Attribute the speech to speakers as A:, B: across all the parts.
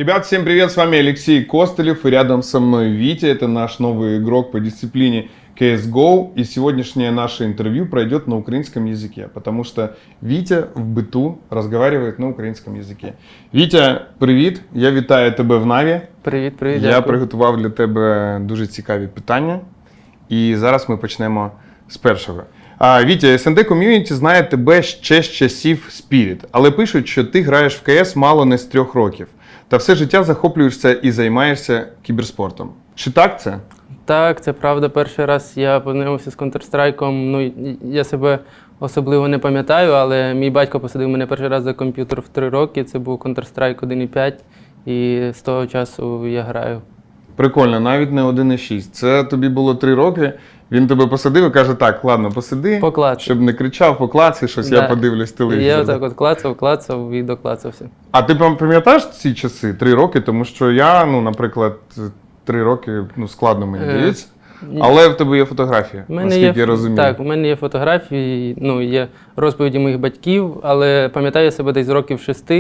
A: Ребят, всем привет, с вами Алексей Костылев и рядом со мной Витя, это наш новый игрок по дисциплине CSGO, и сегодняшнее наше интервью пройдет на украинском языке, потому что Витя в быту разговаривает на українському язикі. Вітя, привіт, я вітаю тебе в Наві.
B: Привіт,
A: Я
B: дякую.
A: приготував для тебе дуже цікаві питання, і зараз ми почнемо з першого. Вітя, СНД ком'юніті знає тебе ще з часів Spirit, але пишуть, що ти граєш в КС мало не з 3 років, та все життя захоплюєшся і займаєшся кіберспортом. Чи так це?
B: Так, це правда. Перший раз я познайомився з Counter-Strike. Ну, я себе особливо не пам'ятаю, але мій батько посадив мене перший раз за комп'ютер в 3 роки. Це був Counter-Strike 1.5, і з того часу я граю.
A: Прикольно, навіть не 1.6. Це тобі було 3 роки, він тебе посадив і каже, так, ладно, посиди, щоб не кричав, поклацай щось, я подивлюсь телевізор.
B: І я отак от клацав і доклацався.
A: А ти пам'ятаєш ці часи, 3 роки? Тому що я, наприклад, 3 роки, складно мені дається. Але в тебе є фотографія, наскільки я розумію.
B: Так, у мене є фотографії, є розповіді моїх батьків, але пам'ятаю себе десь з років 6,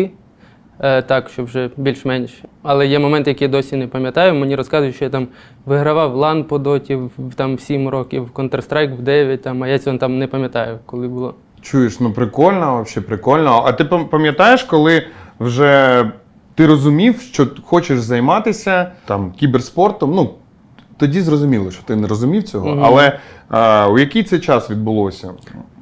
B: так, що вже більш-менш. Але є моменти, які я досі не пам'ятаю. Мені розказують, що я там вигравав LAN по доті в 7 років, Counter-Strike в 9, а я цього там не пам'ятаю, коли було.
A: Чуєш, прикольно, взагалі прикольно. А ти пам'ятаєш, коли вже ти розумів, що хочеш займатися кіберспортом? Тоді зрозуміло, що ти не розумів цього, але у який це час відбулося?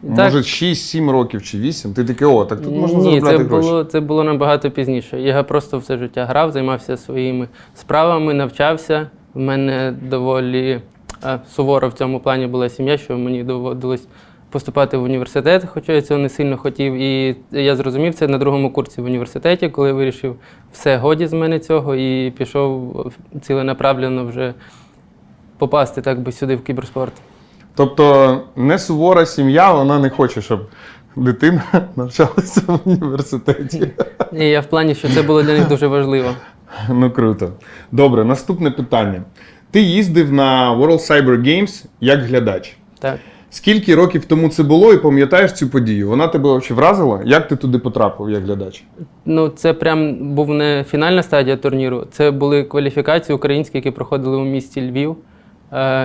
B: Так.
A: Може 6-7 років чи 8? Ти такий, так тут можна заробляти гроші.
B: Ні, це було набагато пізніше. Я просто все життя грав, займався своїми справами, навчався. В мене доволі суворо в цьому плані була сім'я, що мені доводилось поступати в університет, хоча я цього не сильно хотів. І я зрозумів це на 2-му курсі в університеті, коли вирішив, все, годі з мене цього, і пішов ціленаправленно вже попасти так би сюди в кіберспорт.
A: Тобто не сувора сім'я, вона не хоче, щоб дитина навчалася в університеті.
B: Ні, я в плані, що це було для них дуже важливо.
A: Круто. Добре, наступне питання. Ти їздив на World Cyber Games як глядач.
B: Так.
A: Скільки років тому це було і пам'ятаєш цю подію? Вона тебе взагалі вразила? Як ти туди потрапив як глядач?
B: Це прям був не фінальна стадія турніру, це були кваліфікації українські, які проходили у місті Львів.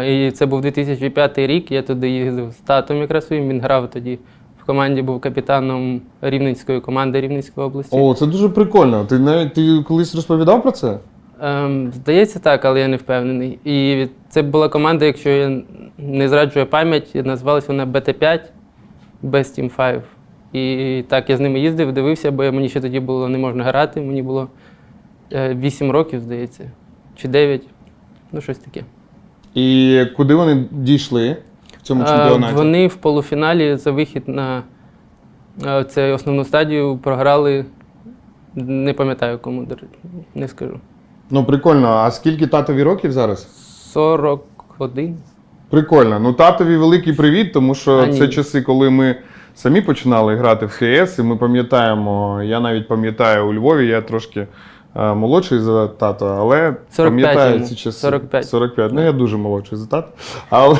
B: І це був 2005 рік, я туди їздив з татом якраз своїм, він грав тоді. В команді був капітаном рівненської команди Рівненської області.
A: О, це дуже прикольно. Ти колись розповідав про це?
B: Здається, так, але я не впевнений. І це була команда, якщо я не зраджую пам'ять, називалась вона BT5, Best Team 5. І так, я з ними їздив, дивився, бо мені ще тоді було не можна грати, мені було 8 років, здається, чи 9, щось таке.
A: І куди вони дійшли в цьому чемпіонаті?
B: Вони в полуфіналі за вихід на цю основну стадію програли, не пам'ятаю кому, не скажу.
A: Прикольно. А скільки татові років зараз?
B: 41.
A: Прикольно. Татові великий привіт, тому що це часи, коли ми самі починали грати в КС, і ми пам'ятаємо, я навіть пам'ятаю у Львові, я трошки молодший за тато, але пам'ятаю ці часи. 45. Я дуже молодший за тато, але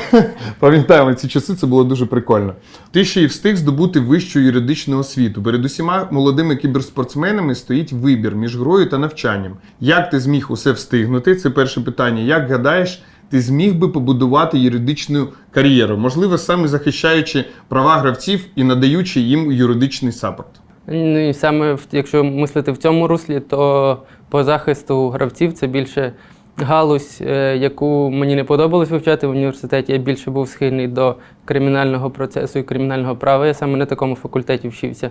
A: пам'ятаємо ці часи, це було дуже прикольно. Ти ще й встиг здобути вищу юридичну освіту. Перед усіма молодими кіберспортсменами стоїть вибір між грою та навчанням. Як ти зміг усе встигнути? Це перше питання. Як гадаєш, ти зміг би побудувати юридичну кар'єру? Можливо, саме захищаючи права гравців і надаючи їм юридичний сапорт?
B: І саме, якщо мислити в цьому руслі, то по захисту гравців це більше галузь, яку мені не подобалось вивчати в університеті. Я більше був схильний до кримінального процесу і кримінального права. Я саме на такому факультеті вчився.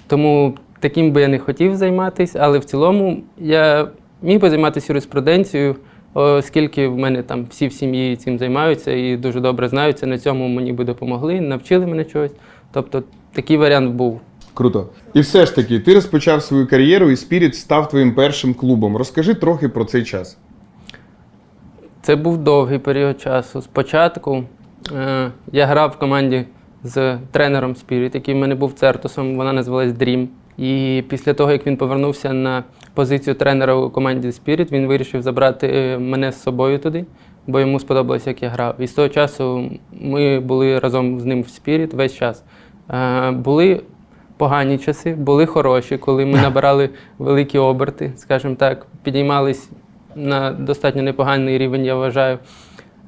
B: Тому таким би я не хотів займатися, але в цілому я міг би займатися юриспруденцією, оскільки в мене там всі в сім'ї цим займаються і дуже добре знаються. На цьому мені би допомогли, навчили мене чогось. Тобто такий варіант був.
A: Круто. І все ж таки, ти розпочав свою кар'єру і Spirit став твоїм першим клубом. Розкажи трохи про цей час.
B: Це був довгий період часу. Спочатку я грав в команді з тренером Spirit, який в мене був Цертусом, вона називалась Dream. І після того, як він повернувся на позицію тренера у команді Spirit, він вирішив забрати мене з собою туди, бо йому сподобалося, як я грав. І з того часу ми були разом з ним в Spirit весь час. Були погані часи, були хороші, коли ми набирали великі оберти, скажімо так, підіймались на достатньо непоганий рівень, я вважаю.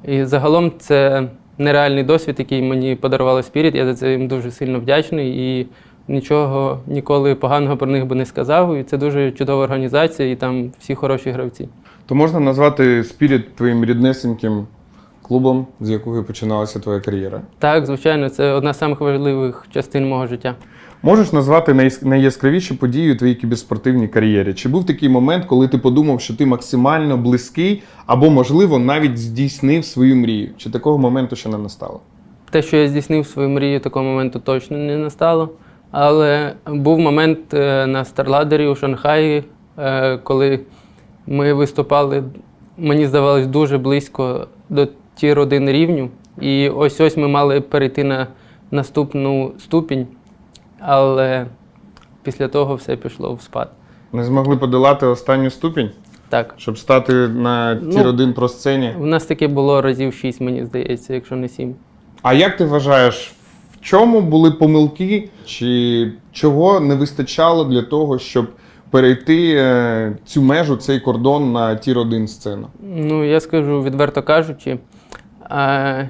B: І загалом це нереальний досвід, який мені подарувало Spirit. Я за це їм дуже сильно вдячний і нічого ніколи поганого про них би не сказав. І це дуже чудова організація, і там всі хороші гравці.
A: То можна назвати Spirit твоїм ріднесеньким клубом, з якого починалася твоя кар'єра?
B: Так, звичайно, це одна з самих важливих частин мого життя.
A: Можеш назвати найяскравіші події у твоїй кіберспортивній кар'єрі? Чи був такий момент, коли ти подумав, що ти максимально близький або, можливо, навіть здійснив свою мрію? Чи такого моменту ще не настало?
B: Те, що я здійснив свою мрію, такого моменту точно не настало. Але був момент на Старладері у Шанхаї, коли ми виступали, мені здавалось, дуже близько до Tier 1 рівню. І ось ми мали перейти на наступну ступінь, але після того все пішло в спад.
A: Не змогли подолати останню ступінь,
B: Так.
A: щоб стати на Tier 1 про сцені?
B: У нас таке було разів 6, мені здається, якщо не 7.
A: А як ти вважаєш, в чому були помилки, чи чого не вистачало для того, щоб перейти цю межу, цей кордон на Tier 1 сцену?
B: Ну, я скажу, відверто кажучи,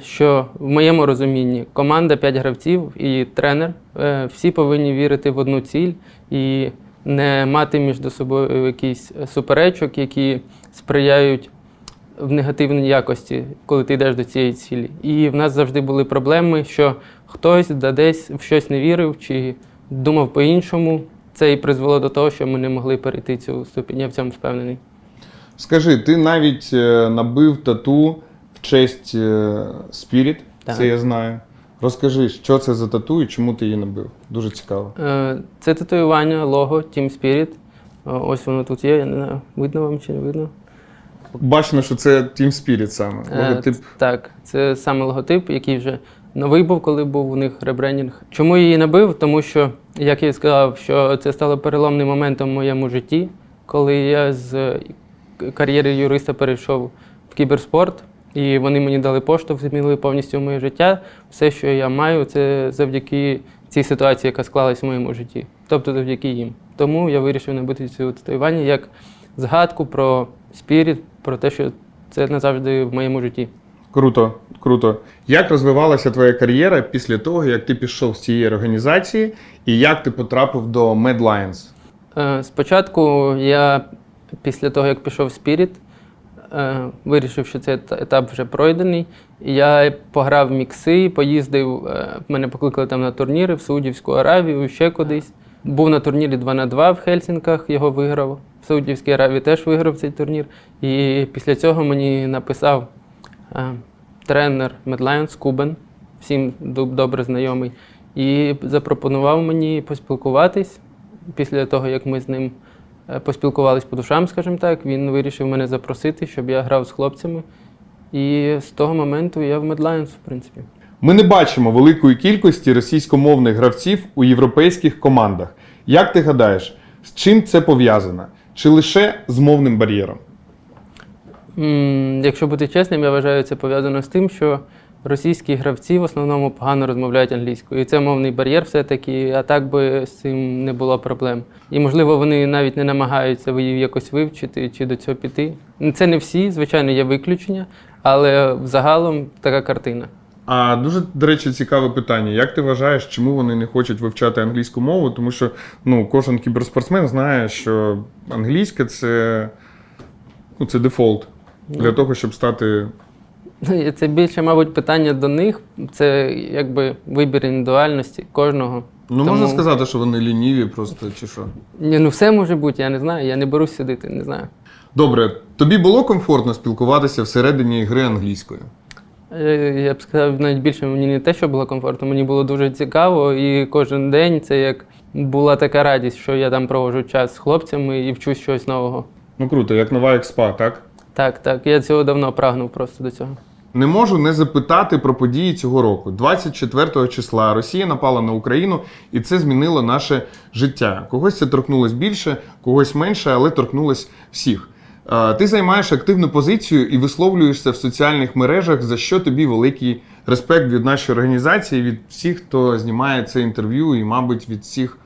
B: що в моєму розумінні команда 5 гравців і тренер всі повинні вірити в одну ціль і не мати між собою якісь суперечок, які сприяють в негативній якості, коли ти йдеш до цієї цілі. І в нас завжди були проблеми, що хтось десь в щось не вірив чи думав по-іншому. Це і призвело до того, що ми не могли перейти цю ступінь. Я в цьому впевнений.
A: Скажи, ти навіть набив тату в честь Spirit,
B: Так.
A: це я знаю. Розкажи, що це за тату і чому ти її набив? Дуже цікаво.
B: Це татуювання, лого Team Spirit. Ось воно тут є, я не знаю, видно вам чи не видно.
A: Бачно, що це Team Spirit саме. Логотип.
B: Так, це саме логотип, який вже новий був, коли був у них ребрендінг. Чому я її набив? Тому що, як я і сказав, що це стало переломним моментом в моєму житті, коли я з кар'єри юриста перейшов в кіберспорт, і вони мені дали поштовх, змінили повністю моє життя. Все, що я маю, це завдяки цій ситуації, яка склалась в моєму житті. Тобто завдяки їм. Тому я вирішив набити цю татуювання як згадку про Spirit, про те, що це назавжди в моєму житті.
A: Круто, круто. Як розвивалася твоя кар'єра після того, як ти пішов з цієї організації, і як ти потрапив до Mad Lions?
B: Спочатку я, після того, як пішов в Spirit, вирішив, що цей етап вже пройдений. Я пограв мікси, поїздив, мене покликали там на турніри в Саудівську Аравію, ще кудись. Був на турнірі 2х2 в Хельсінках, його виграв. В Саудівській Аравії теж виграв цей турнір. І після цього мені написав тренер Mad Lions Кубен, всім добре знайомий, і запропонував мені поспілкуватись. Після того, як ми з ним поспілкувались по душам, скажімо так, він вирішив мене запросити, щоб я грав з хлопцями. І з того моменту я в Mad Lions, в принципі.
A: Ми не бачимо великої кількості російськомовних гравців у європейських командах. Як ти гадаєш, з чим це пов'язано? Чи лише з мовним бар'єром?
B: Якщо бути чесним, я вважаю, це пов'язано з тим, що російські гравці в основному погано розмовляють англійською. І це мовний бар'єр все-таки, а так би з цим не було проблем. І, можливо, вони навіть не намагаються її якось вивчити чи до цього піти. Це не всі, звичайно, є виключення, але взагалом така картина.
A: А дуже, до речі, цікаве питання. Як ти вважаєш, чому вони не хочуть вивчати англійську мову? Тому що кожен кіберспортсмен знає, що англійська – це дефолт для того, щоб стати...
B: Це більше, мабуть, питання до них. Це якби вибір індивідуальності кожного.
A: Можна сказати, що вони лініві просто, чи що?
B: Ні, все може бути, я не знаю, я не берусь сидити, не знаю.
A: Добре, тобі було комфортно спілкуватися всередині гри англійською?
B: Я б сказав, навіть більше мені не те, що було комфортно, мені було дуже цікаво, і кожен день це як була така радість, що я там проводжу час з хлопцями і вчусь щось нового.
A: Круто, як нова експа, так?
B: Так, я цього давно прагнув просто до цього.
A: Не можу не запитати про події цього року. 24 числа Росія напала на Україну, і це змінило наше життя. Когось це торкнулось більше, когось менше, але торкнулось всіх. Ти займаєш активну позицію і висловлюєшся в соціальних мережах, за що тобі великий респект від нашої організації, від всіх, хто знімає це інтерв'ю і, мабуть, від всіх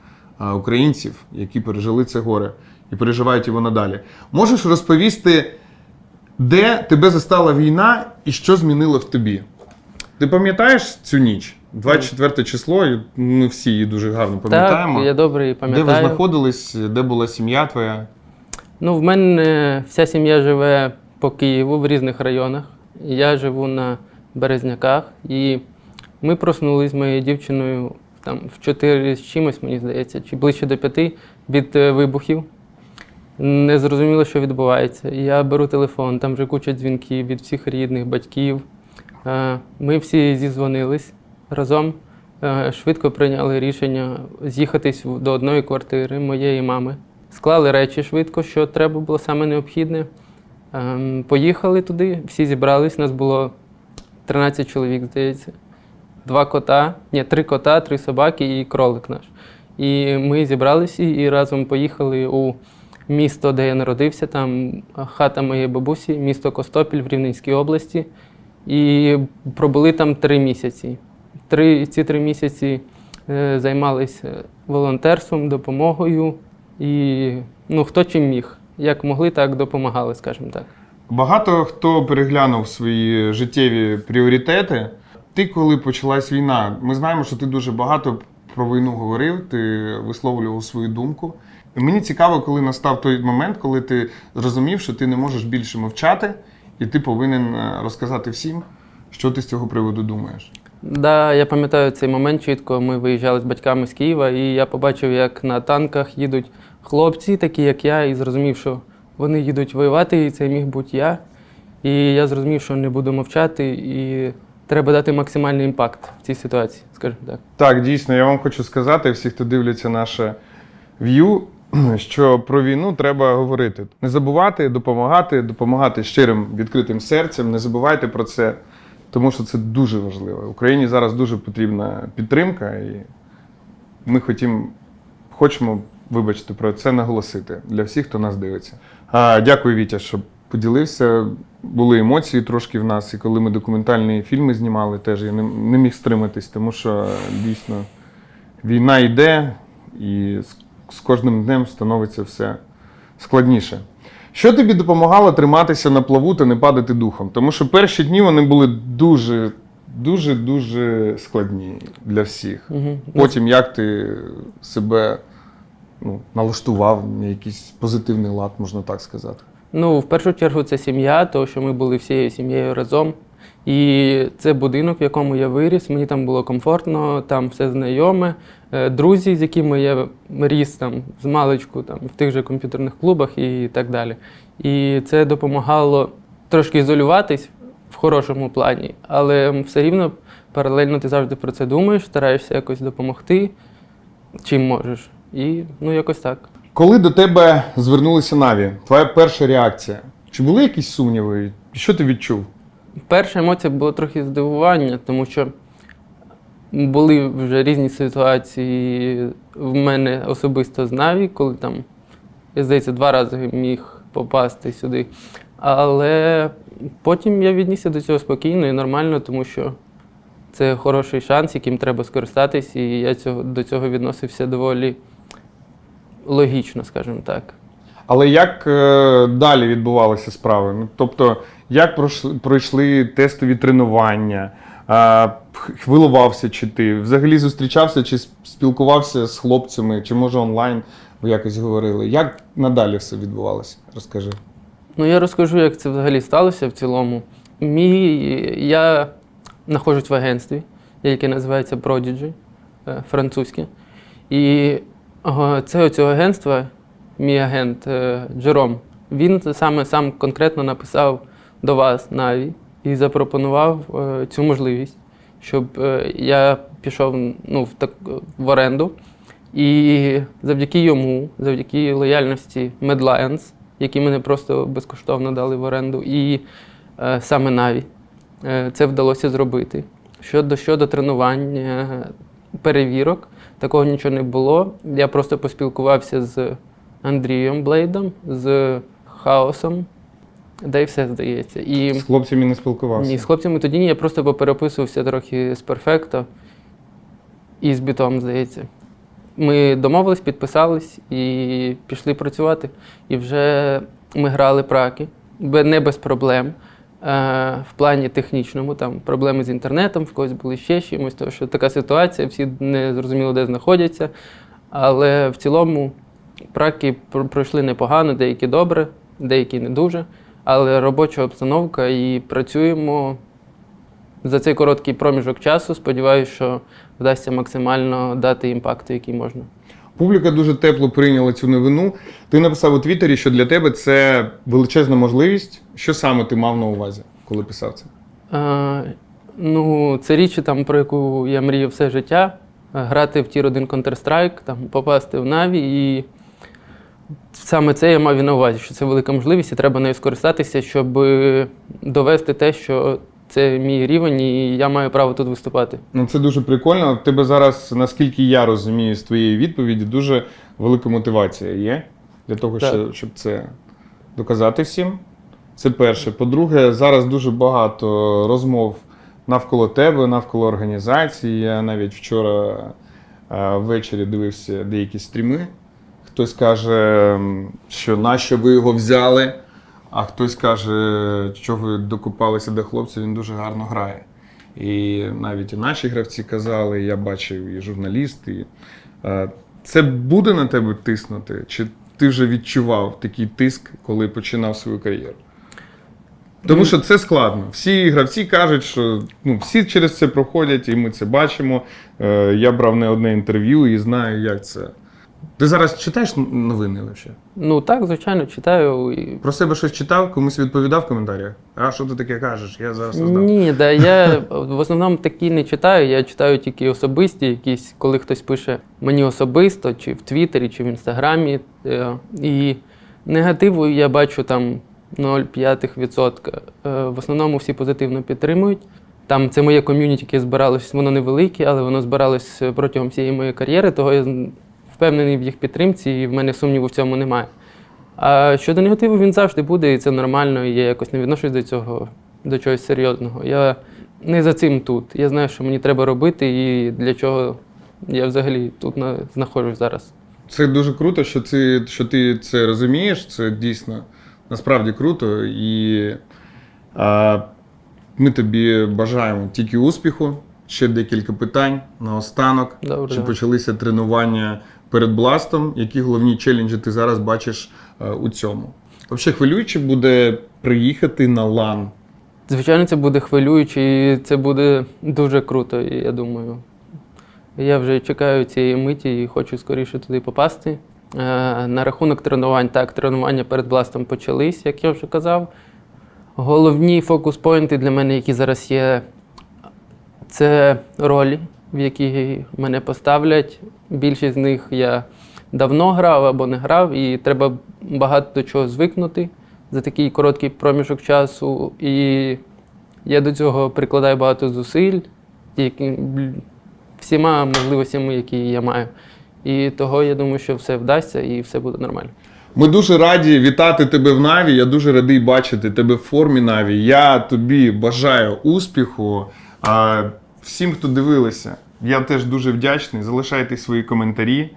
A: українців, які пережили це горе і переживають його надалі. Можеш розповісти, де тебе застала війна і що змінило в тобі? Ти пам'ятаєш цю ніч? 24 число, і ми всі її дуже гарно пам'ятаємо.
B: Так, я добре її пам'ятаю.
A: Де ви знаходились, де була сім'я твоя?
B: Ну, в мене вся сім'я живе по Києву в різних районах. Я живу на Березняках, і ми проснулись з моєю дівчиною там в 4 з чимось, мені здається, чи ближче до 5 від вибухів. Не зрозуміло, що відбувається. Я беру телефон, там вже куча дзвінків від всіх рідних, батьків. Ми всі зізвонились разом, швидко прийняли рішення з'їхатись до одної квартири моєї мами. Склали речі швидко, що треба було саме необхідне. Поїхали туди, всі зібрались, нас було 13 чоловік, здається. 3 кота, 3 собаки і кролик наш. І ми зібралися і разом поїхали у місто, де я народився, там хата моєї бабусі, місто Костопіль в Рівненській області. І пробули там 3 місяці. Ці 3 місяці займалися волонтерством, допомогою. І хто чим міг. Як могли, так допомагали, скажімо так.
A: Багато хто переглянув свої життєві пріоритети. Ти, коли почалась війна, ми знаємо, що ти дуже багато про війну говорив, ти висловлював свою думку. І мені цікаво, коли настав той момент, коли ти зрозумів, що ти не можеш більше мовчати, і ти повинен розказати всім, що ти з цього приводу думаєш.
B: Да, я пам'ятаю цей момент чітко. Ми виїжджали з батьками з Києва, і я побачив, як на танках їдуть хлопці, такі як я, і зрозумів, що вони їдуть воювати, і це міг бути я. І я зрозумів, що не буду мовчати, і треба дати максимальний імпакт в цій ситуації, скажімо так.
A: Так, дійсно, я вам хочу сказати, всі, хто дивляться наше в'ю, що про війну треба говорити. Не забувати, допомагати щирим, відкритим серцем, не забувайте про це, тому що це дуже важливо. Україні зараз дуже потрібна підтримка, і ми хочемо, вибачте, про це наголосити для всіх, хто нас дивиться. Дякую, Вітя, що поділився. Були емоції трошки в нас, і коли ми документальні фільми знімали, теж я не міг стриматись, тому що дійсно війна йде, і з кожним днем становиться все складніше. Що тобі допомагало триматися на плаву та не падати духом? Тому що перші дні вони були дуже складні для всіх. Потім як ти себе налаштував на якийсь позитивний лад, можна так сказати?
B: В першу чергу це сім'я, тому що ми були всією сім'єю разом. І це будинок, в якому я виріс, мені там було комфортно, там все знайоме. Друзі, з якими я ріс там, з маличку, там, в тих же комп'ютерних клубах і так далі. І це допомагало трошки ізолюватись в хорошому плані, але все рівно паралельно ти завжди про це думаєш, стараєшся якось допомогти, чим можеш. І якось так.
A: Коли до тебе звернулися Наві, твоя перша реакція, чи були якісь сумніви? Що ти відчув? Перша
B: емоція була трохи здивування, тому що були вже різні ситуації в мене особисто з Наві, коли там, я здається, 2 рази міг попасти сюди. Але потім я віднісся до цього спокійно і нормально, тому що це хороший шанс, яким треба скористатись, і я до цього відносився доволі логічно, скажімо так.
A: Але як далі відбувалися справи? Тобто, як пройшли тестові тренування? Хвилювався чи ти? Взагалі зустрічався чи спілкувався з хлопцями? Чи може онлайн ви якось говорили? Як надалі все відбувалося? Розкажи. Я розкажу, як це взагалі сталося в цілому. Я знаходжусь в агентстві, яке називається Prodigy, французьке. І це цього агентства, мій агент Джером, він сам конкретно написав до вас, Наві, і запропонував цю можливість, щоб я пішов в оренду. І завдяки йому, завдяки лояльності Medlions, які мене просто безкоштовно дали в оренду, і саме Наві, це вдалося зробити. Щодо тренувань, перевірок, такого нічого не було. Я просто поспілкувався з Андрієм Блейдом, з Хаосом, де й все, здається. З хлопцями не спілкувався?
B: Ні, з хлопцями тоді ні, я просто попереписувався трохи з Перфекто і з Бітом, здається. Ми домовились, підписались і пішли працювати. І вже ми грали праки, не без проблем. В плані технічному, там проблеми з інтернетом, в когось були ще чимось, тому що така ситуація, всі не зрозуміло, де знаходяться. Але в цілому праки пройшли непогано, деякі добре, деякі не дуже. Але робоча обстановка і працюємо за цей короткий проміжок часу. Сподіваюся, що вдасться максимально дати імпакту, який можна.
A: Публіка дуже тепло прийняла цю новину. Ти написав у Твіттері, що для тебе це величезна можливість. Що саме ти мав на увазі, коли писав це?
B: Це річ, там, про яку я мріяв все життя. Грати в Tier 1 Counter-Strike, там, попасти в Na'Vi. І саме це я мав і на увазі, що це велика можливість і треба нею скористатися, щоб довести те, що це мій рівень і я маю право тут виступати.
A: Ну, це дуже прикольно. В тебе зараз, наскільки я розумію з твоєї відповіді, дуже велика мотивація є для того, щоб це доказати всім. Це перше. По-друге, зараз дуже багато розмов навколо тебе, навколо організації. Я навіть вчора ввечері дивився деякі стріми. Хтось каже, що нащо ви його взяли, а хтось каже, що ви докупалися до хлопця, він дуже гарно грає. І навіть і наші гравці казали, я бачив і журналісти. Це буде на тебе тиснути? Чи ти вже відчував такий тиск, коли починав свою кар'єру? Тому що це складно. Всі гравці кажуть, що всі через це проходять, і ми це бачимо. Я брав не одне інтерв'ю і знаю, як це. Ти зараз читаєш новини взагалі?
B: Так, звичайно, читаю.
A: Про себе щось читав? Комусь відповідав в коментарях? А що ти таке кажеш? Я зараз не знав.
B: Ні, я в основному такі не читаю. Я читаю тільки особисті якісь, коли хтось пише мені особисто, чи в Твіттері, чи в Інстаграмі. І негативу я бачу там 0,5%. В основному всі позитивно підтримують. Там це моє ком'юніті, яке збиралось, воно невелике, але воно збиралось протягом всієї моєї кар'єри, того я впевнений в їх підтримці і в мене сумніву в цьому немає. А щодо негативу, він завжди буде, і це нормально, і я якось не відношусь до чогось серйозного. Я не за цим тут. Я знаю, що мені треба робити і для чого я взагалі тут знаходжусь зараз.
A: Це дуже круто, що ти це розумієш, це дійсно насправді круто. І ми тобі бажаємо тільки успіху. Ще декілька питань наостанок.
B: Добре.
A: Чи почалися тренування перед бластом? Які головні челенджі ти зараз бачиш у цьому? Взагалі хвилююче буде приїхати на LAN?
B: Звичайно, це буде хвилююче і це буде дуже круто, я думаю. Я вже чекаю цієї миті і хочу скоріше туди попасти. На рахунок тренувань, так, тренування перед бластом почались, як я вже казав. Головні фокус-пойнти для мене, які зараз є, це ролі, в які мене поставлять. Більшість з них я давно грав або не грав, і треба багато до чого звикнути за такий короткий проміжок часу. І я до цього прикладаю багато зусиль, всіма можливостями, які я маю. І того я думаю, що все вдасться і все буде нормально.
A: Ми дуже раді вітати тебе в Na'Vi. Я дуже радий бачити тебе в формі Na'Vi. Я тобі бажаю успіху. Всім, хто дивилися, я теж дуже вдячний. Залишайте свої коментарі,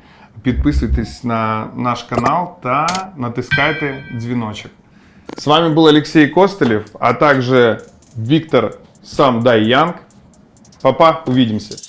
A: підписуйтесь на наш канал та натискайте дзвіночок. З вами був Олексій Костелєв, а також Віктор Самдай Янг. Па-па, увидимся.